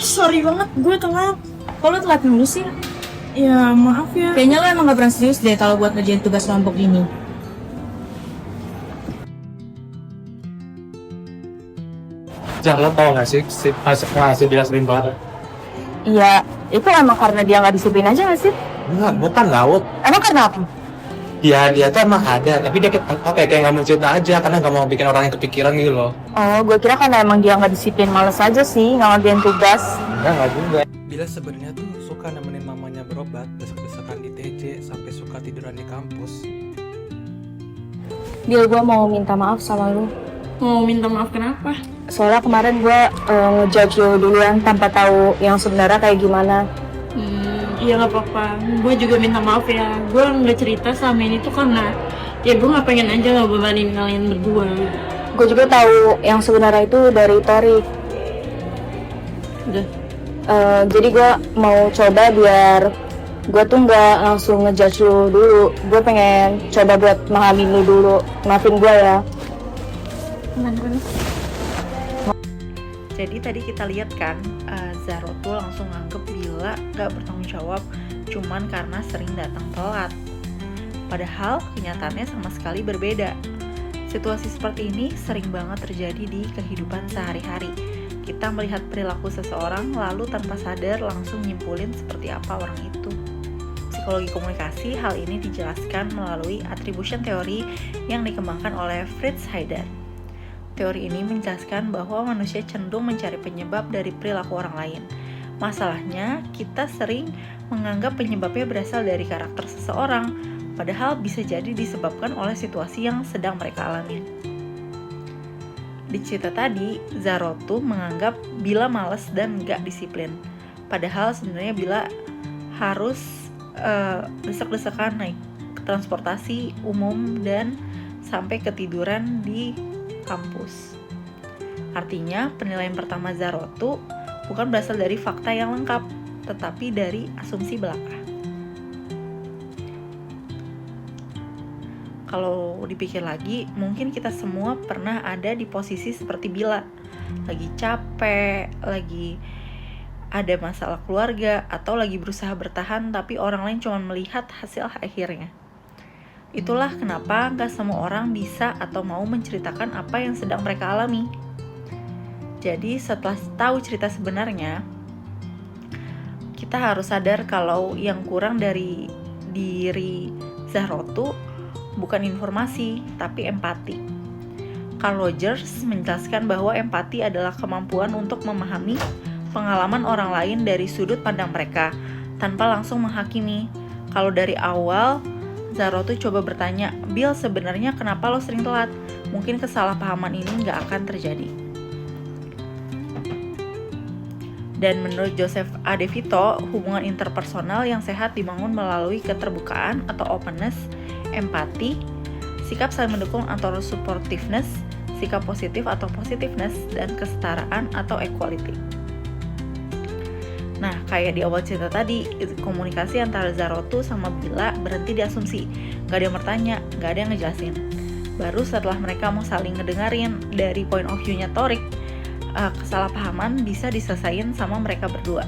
Sorry banget, gue telat. Kok lo telat mulu sih? Ya, maaf ya. Kayaknya lo emang gak pernah serius deh kalau buat ngerjain tugas kelompok ini. Jar, lo tau gak sih, si dia sering banget. Iya, itu emang karena dia gak disiplin aja gak sih? Enggak, bukan laut. Emang karena apa? Dia tuh emang ada, tapi dia kayak nggak mau cerita aja, karena nggak mau bikin orang yang kepikiran gitu loh. Oh, gue kira karena emang dia gak disiplin, males aja sih nggak ngerjain tugas. Enggak juga. Bila sebenarnya tuh suka nemenin mamanya berobat, desek-desekan di TJ, sampai suka tiduran di kampus. Bil, gue mau minta maaf sama lu. Mau minta maaf kenapa? Soalnya kemarin gue ngejudge lu duluan tanpa tahu yang sebenarnya kayak gimana. Iya gak apa-apa. Gue juga minta maaf ya. Gue nggak cerita selama ini tuh karena ya gue nggak pengen aja ngebebanin kalian berdua. Gue juga tahu yang sebenarnya itu dari Tori. Udah. Jadi gue mau coba biar gue tuh nggak langsung ngejudge lu dulu. Gue pengen coba buat memahami lu dulu. Maafin gue ya. Jadi tadi kita lihat kan, Zaro tuh langsung nganggep Bila gak bertanggung jawab cuman karena sering datang telat. Padahal kenyataannya sama sekali berbeda. Situasi seperti ini sering banget terjadi di kehidupan sehari-hari. Kita melihat perilaku seseorang lalu tanpa sadar langsung nyimpulin seperti apa orang itu. Psikologi komunikasi hal ini dijelaskan melalui attribution theory yang dikembangkan oleh Fritz Heider. Teori ini menjelaskan bahwa manusia cenderung mencari penyebab dari perilaku orang lain. Masalahnya, kita sering menganggap penyebabnya berasal dari karakter seseorang, padahal bisa jadi disebabkan oleh situasi yang sedang mereka alami. Di cerita tadi, Zaro tuh menganggap Bila malas dan gak disiplin. Padahal sebenarnya Bila harus desek-desekan naik transportasi umum dan sampai ketiduran di kampus. Artinya, penilaian pertama Zaro tuh bukan berasal dari fakta yang lengkap, tetapi dari asumsi belaka. Kalau dipikir lagi, mungkin kita semua pernah ada di posisi seperti Bila. Lagi capek, lagi ada masalah keluarga, atau lagi berusaha bertahan tapi orang lain cuma melihat hasil akhirnya. Itulah kenapa gak semua orang bisa atau mau menceritakan apa yang sedang mereka alami. Jadi setelah tahu cerita sebenarnya, kita harus sadar kalau yang kurang dari diri Zaro tuh bukan informasi, tapi empati. Carl Rogers menjelaskan bahwa empati adalah kemampuan untuk memahami pengalaman orang lain dari sudut pandang mereka, tanpa langsung menghakimi. Kalau dari awal, Zaro tuh coba bertanya, Bill sebenarnya kenapa lo sering telat? Mungkin kesalahpahaman ini nggak akan terjadi. Dan menurut Joseph A. De Vito, hubungan interpersonal yang sehat dibangun melalui keterbukaan atau openness, empati, sikap saling mendukung atau supportiveness, sikap positif atau positiveness, dan kesetaraan atau equality. Nah, kayak di awal cerita tadi, komunikasi antara Zaro tuh sama Bila berhenti di asumsi. Gak ada yang bertanya, gak ada yang ngejelasin. Baru setelah mereka mau saling ngedengerin dari point of view-nya Torik, kesalahpahaman bisa diselesain sama mereka berdua.